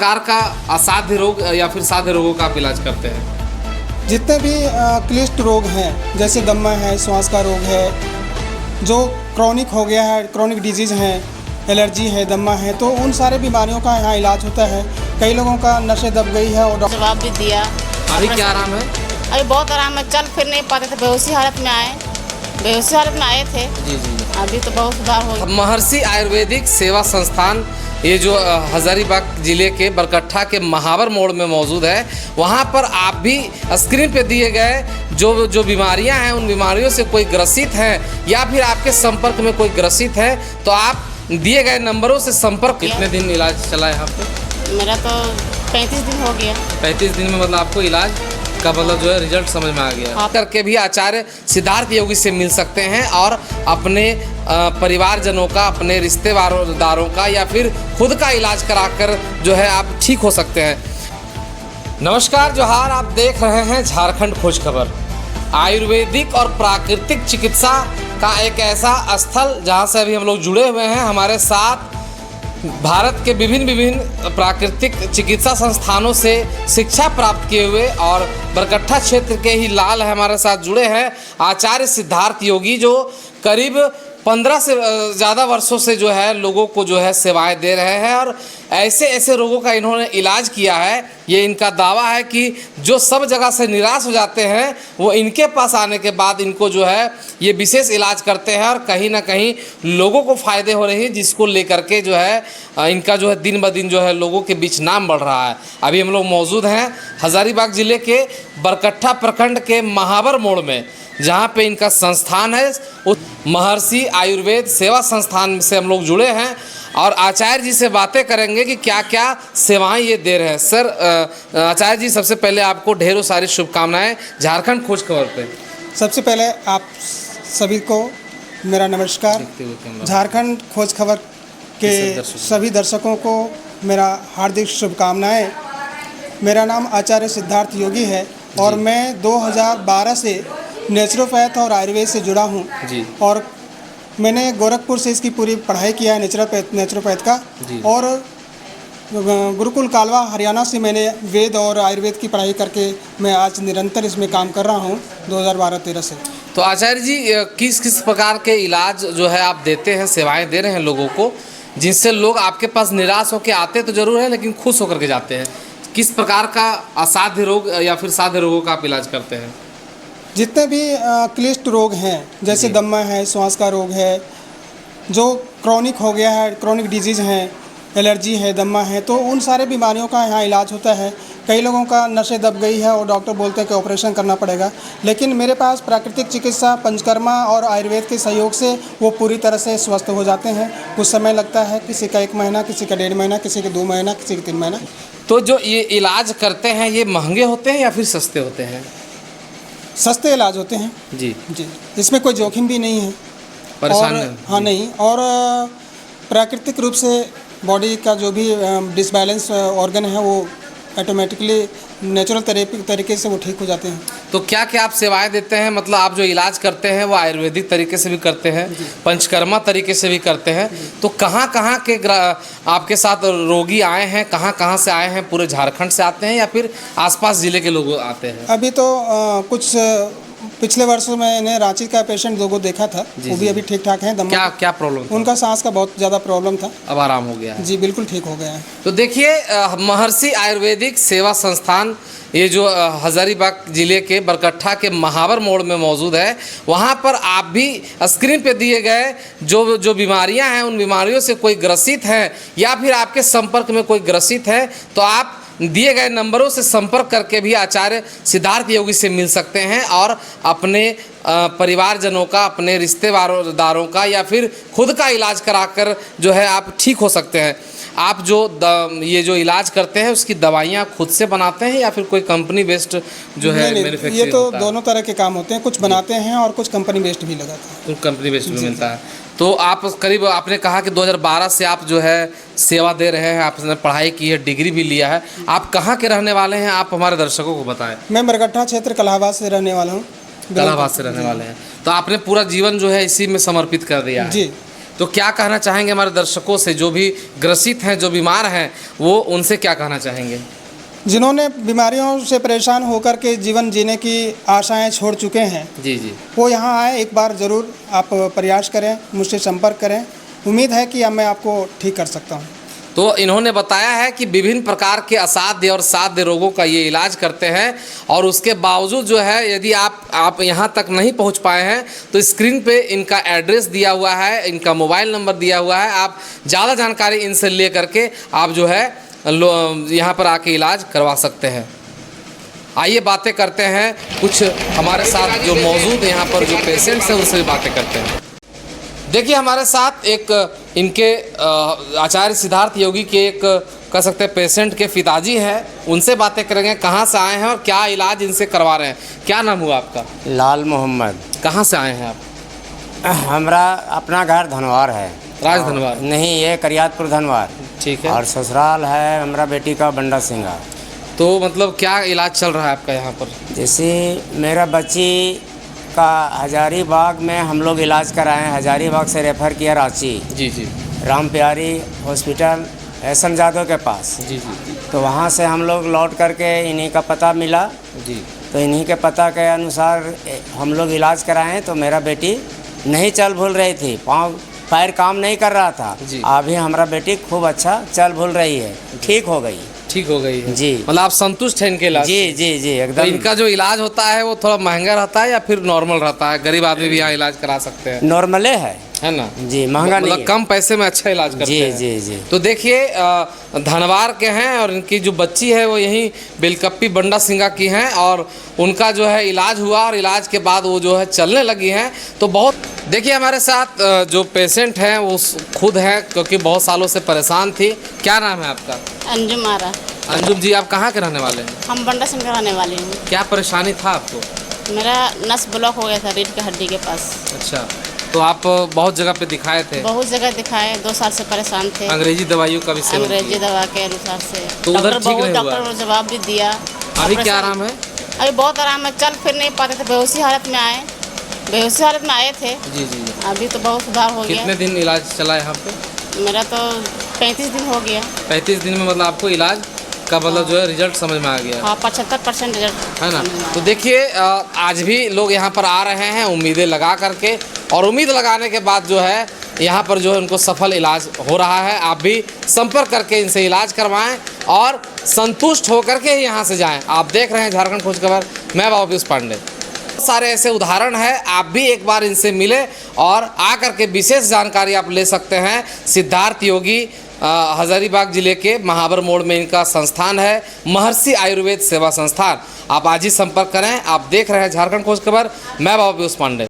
प्रकार का असाध्य रोग या फिर साध्य रोगों का आप इलाज करते हैं? जितने भी क्लिष्ट रोग हैं, जैसे दमा है, श्वास का रोग है, जो क्रॉनिक हो गया है, क्रॉनिक डिजीज़ हैं, एलर्जी है, दमा है, तो उन सारे बीमारियों का यहाँ इलाज होता है। कई लोगों का नशे दब गई है और जवाब भी दिया। अभी क्या आराम है? अभी बहुत आराम है, चल फिर नहीं पाते थे, बेहोशी हालत में आए थे। जी जी। अभी तो बहुत सुधार हो गया। महर्षि आयुर्वेदिक सेवा संस्थान ये जो हजारीबाग जिले के बरकट्ठा के महावर मोड़ में मौजूद है, वहाँ पर आप भी स्क्रीन पे दिए गए जो बीमारियाँ हैं, उन बीमारियों से कोई ग्रसित है या फिर आपके संपर्क में कोई ग्रसित है, तो आप दिए गए नंबरों से संपर्क। कितने दिन इलाज चला है यहाँ पे? मेरा तो 35 दिन हो गया। 35 दिन में मतलब आपको इलाज का मतलब जो है रिजल्ट समझ में आ गया। हाँ। करके भी आचार्य सिद्धार्थ योगी से मिल सकते हैं और अपने परिवारजनों का, अपने रिश्तेदारों का या फिर खुद का इलाज कराकर जो है आप ठीक हो सकते हैं। नमस्कार, जोहार, आप देख रहे हैं झारखंड खोज खबर। आयुर्वेदिक और प्राकृतिक चिकित्सा का एक ऐसा स्थल जहां से अभी हम लोग जुड़े हुए हैं। हमारे साथ भारत के विभिन्न प्राकृतिक चिकित्सा संस्थानों से शिक्षा प्राप्त किए हुए और बरकट्ठा क्षेत्र के ही लाल है हमारे साथ जुड़े हैं आचार्य सिद्धार्थ योगी, जो करीब 15 से ज़्यादा वर्षों से जो है लोगों को जो है सेवाएं दे रहे हैं और ऐसे रोगों का इन्होंने इलाज किया है। ये इनका दावा है कि जो सब जगह से निराश हो जाते हैं वो इनके पास आने के बाद इनको जो है ये विशेष इलाज करते हैं और कहीं ना कहीं लोगों को फ़ायदे हो रहे हैं, जिसको लेकर के जो है इनका जो है दिन ब दिन जो है लोगों के बीच नाम बढ़ रहा है। अभी हम लोग मौजूद हैं हजारीबाग ज़िले के बरकट्ठा प्रखंड के महावर मोड़ में, जहाँ पे इनका संस्थान है। उस महर्षि आयुर्वेद सेवा संस्थान से हम लोग जुड़े हैं और आचार्य जी से बातें करेंगे कि क्या क्या सेवाएं ये दे रहे हैं। सर, आचार्य जी, सबसे पहले आपको ढेरों सारी शुभकामनाएं झारखंड खोज खबर पे। सबसे पहले आप सभी को मेरा नमस्कार। झारखंड खोज खबर के सभी दर्शकों को मेरा हार्दिक शुभकामनाएं। मेरा नाम आचार्य सिद्धार्थ योगी है और मैं 2012 से नेचुरोपैथ और आयुर्वेद से जुड़ा हूँ जी। और मैंने गोरखपुर से इसकी पूरी पढ़ाई किया है नेचुरोपैथ का, और गुरुकुल कालवा हरियाणा से मैंने वेद और आयुर्वेद की पढ़ाई करके मैं आज निरंतर इसमें काम कर रहा हूँ 2012-13 से। तो आचार्य जी, किस किस प्रकार के इलाज जो है आप देते हैं, सेवाएं दे रहे हैं लोगों को, जिनसे लोग आपके पास निराश होकर आते तो ज़रूर है लेकिन खुश होकर के जाते हैं? किस प्रकार का असाध्य रोग या फिर साध्य रोगों का आप इलाज करते हैं? जितने भी क्लिष्ट रोग हैं, जैसे दमा है, श्वास का रोग है, जो क्रॉनिक हो गया है, क्रॉनिक डिजीज़ हैं, एलर्जी है, दमा है, तो उन सारे बीमारियों का यहाँ इलाज होता है। कई लोगों का नशे दब गई है और डॉक्टर बोलते हैं कि ऑपरेशन करना पड़ेगा, लेकिन मेरे पास प्राकृतिक चिकित्सा, पंचकर्मा और आयुर्वेद के सहयोग से वो पूरी तरह से स्वस्थ हो जाते हैं। कुछ समय लगता है, किसी का 1 महीना, किसी का 1.5 महीना, किसी का 2 महीना, किसी का 3 महीना। तो जो ये इलाज करते हैं ये महंगे होते हैं या फिर सस्ते होते हैं? सस्ते इलाज होते हैं जी जी, इसमें कोई जोखिम भी नहीं है। परेशान और हाँ नहीं, और प्राकृतिक रूप से बॉडी का जो भी डिसबैलेंस ऑर्गन है वो ऑटोमेटिकली नेचुरल तरीके से वो ठीक हो जाते हैं। तो क्या क्या आप सेवाएं देते हैं? मतलब आप जो इलाज करते हैं वो आयुर्वेदिक तरीके से भी करते हैं, पंचकर्मा तरीके से भी करते हैं, तो कहाँ कहाँ के आपके साथ रोगी आए हैं, कहाँ कहाँ से आए हैं? पूरे झारखंड से आते हैं या फिर आसपास ज़िले के लोग आते हैं? अभी तो कुछ पिछले वर्षों मैंने रांची का पेशेंट 2 को देखा था, वो भी अभी ठीक ठाक हैं। क्या क्या प्रॉब्लम था? उनका सांस का बहुत ज़्यादा प्रॉब्लम था, अब आराम हो गया है? जी बिल्कुल ठीक हो गया है। तो देखिए, महर्षि आयुर्वेदिक सेवा संस्थान ये जो हजारीबाग जिले के बरकट्ठा के महावर मोड़ में मौजूद है, वहाँ पर आप भी स्क्रीन पे दिए गए जो बीमारियाँ हैं, उन बीमारियों से कोई ग्रसित है या फिर आपके संपर्क में कोई ग्रसित है, तो आप दिए गए नंबरों से संपर्क करके भी आचार्य सिद्धार्थ योगी से मिल सकते हैं और अपने परिवारजनों का, अपने रिश्तेदारों का या फिर खुद का इलाज कराकर जो है आप ठीक हो सकते हैं। आप ये जो इलाज करते हैं उसकी दवाइयाँ खुद से बनाते हैं या फिर कोई कंपनी बेस्ड जो है मैन्युफैक्चरिंग? ये तो दोनों तरह के काम होते हैं, कुछ बनाते हैं और कुछ कंपनी बेस्ड भी लगाते हैं। तो कंपनी बेस्ड भी मिलता है। तो आप करीब, आपने कहा कि 2012 से आप जो है सेवा दे रहे हैं, आपने पढ़ाई की है, डिग्री भी लिया है। आप कहाँ के रहने वाले हैं? आप हमारे दर्शकों को बताएं। मैं बरकट्ठा क्षेत्र कलाहाबाद से रहने वाला हूँ। कलाहाबाद से रहने वाले हैं, तो आपने पूरा जीवन जो है इसी में समर्पित कर दिया है? जी। तो क्या कहना चाहेंगे हमारे दर्शकों से, जो भी ग्रसित हैं, जो बीमार हैं, वो उनसे क्या कहना चाहेंगे? जिन्होंने बीमारियों से परेशान होकर के जीवन जीने की आशाएं छोड़ चुके हैं, जी जी। वो यहाँ आए, एक बार ज़रूर आप प्रयास करें, मुझसे संपर्क करें। उम्मीद है कि अब मैं आपको ठीक कर सकता हूँ। तो इन्होंने बताया है कि विभिन्न प्रकार के असाध्य और साध्य रोगों का ये इलाज करते हैं, और उसके बावजूद जो है यदि आप यहाँ तक नहीं पहुँच पाए हैं तो स्क्रीन पे इनका एड्रेस दिया हुआ है, इनका मोबाइल नंबर दिया हुआ है। आप ज़्यादा जानकारी इनसे ले करके आप जो है यहाँ पर आके इलाज करवा सकते हैं। आइए बातें करते हैं कुछ हमारे साथ जो मौजूद यहाँ पर जो पेशेंट्स हैं उनसे भी बातें करते हैं। देखिए हमारे साथ एक इनके आचार्य सिद्धार्थ योगी के एक कह सकते हैं पेशेंट के पिताजी हैं, उनसे बातें करेंगे कहाँ से आए हैं और क्या इलाज इनसे करवा रहे हैं। क्या नाम हुआ आपका? लाल मोहम्मद। कहाँ से आए हैं आप? हमारा अपना घर धनवार है। राज धनवार? नहीं, ये करियातपुर धनवार। ठीक है। और ससुराल है हमारा बेटी का बंडा सिंगा। तो मतलब क्या इलाज चल रहा है आपका यहाँ पर? जैसे मेरा बच्ची का हजारीबाग में हम लोग इलाज कराएं, हजारीबाग से रेफ़र किया रांची। जी जी। राम प्यारी हॉस्पिटल एहसन जादव के पास। जी जी। तो वहाँ से हम लोग लौट करके इन्हीं का पता मिला, जी। तो इन्हीं के पता के अनुसार हम लोग इलाज कराएं। तो मेरा बेटी नहीं चल भूल रही थी, पैर काम नहीं कर रहा था। जी। अभी हमारा बेटी खूब अच्छा चल भूल रही है, ठीक हो गई। ठीक हो गई है? जी। मतलब आप संतुष्ट हैं इनके इलाज? जी जी जी तो एकदम। इनका जो इलाज होता है वो थोड़ा महंगा रहता है या फिर नॉर्मल रहता है? गरीब आदमी भी यहाँ इलाज करा सकते हैं? नॉर्मले है ना? जी, महंगा नहीं मतलब है। कम पैसे में अच्छा इलाज करते जी हैं। जी जी। तो देखिए धनवार के हैं और इनकी जो बच्ची है वो यहीं बेलकप्पी बंडा सिंगा की हैं, और उनका जो है इलाज हुआ और इलाज के बाद वो जो है चलने लगी हैं। तो बहुत देखिए हमारे साथ जो पेशेंट हैं वो खुद हैं, क्योंकि बहुत सालों से परेशान थी। क्या नाम है आपका? अंजुम आरा। अंजुम जी, आप कहाँ के रहने वाले हैं? हम बंडा सिंह रहने वाले हैं। क्या परेशानी था आपको? मेरा नस ब्लॉक हो गया था रीढ़ की हड्डी के पास। अच्छा, तो आप बहुत जगह पे दिखाए थे? बहुत जगह दिखाए, 2 साल से परेशान थे। अंग्रेजी दवाइयों का भी सेवन अंग्रेजी किए? दवा के अनुसार से तो उधर ठीक नहीं हुआ? डॉक्टर ने जवाब भी दिया। अभी क्या आराम है? अभी बहुत आराम है, चल फिर नहीं पाते थे, बेहोशी हालत में आए, बेहोशी हालत में आए थे। जी जी। अभी तो बहुत सुधार हो गया। कितने दिन इलाज चला यहाँ पे? मेरा तो 35 दिन हो गया। 35 दिन में मतलब आपको इलाज का मतलब जो है रिजल्ट समझ में आ गया? हाँ, 75% रिजल्ट है ना? तो देखिए आज भी लोग यहाँ पर आ रहे हैं उम्मीदें लगा करके, और उम्मीद लगाने के बाद जो है यहाँ पर जो है उनको सफल इलाज हो रहा है। आप भी संपर्क करके इनसे इलाज करवाएं और संतुष्ट होकर के ही यहाँ से जाएं। आप देख रहे हैं झारखंड खोज खबर, मैं बाबू पीयूष पांडे। सारे ऐसे उदाहरण हैं, आप भी एक बार इनसे मिले और आकर के विशेष जानकारी आप ले सकते हैं। सिद्धार्थ योगी हजारीबाग जिले के महावर मोड़ में इनका संस्थान है, महर्षि आयुर्वेद सेवा संस्थान। आप आज ही संपर्क करें। आप देख रहे हैं झारखंड खोज खबर, मैं बाबू पीयूष पांडे।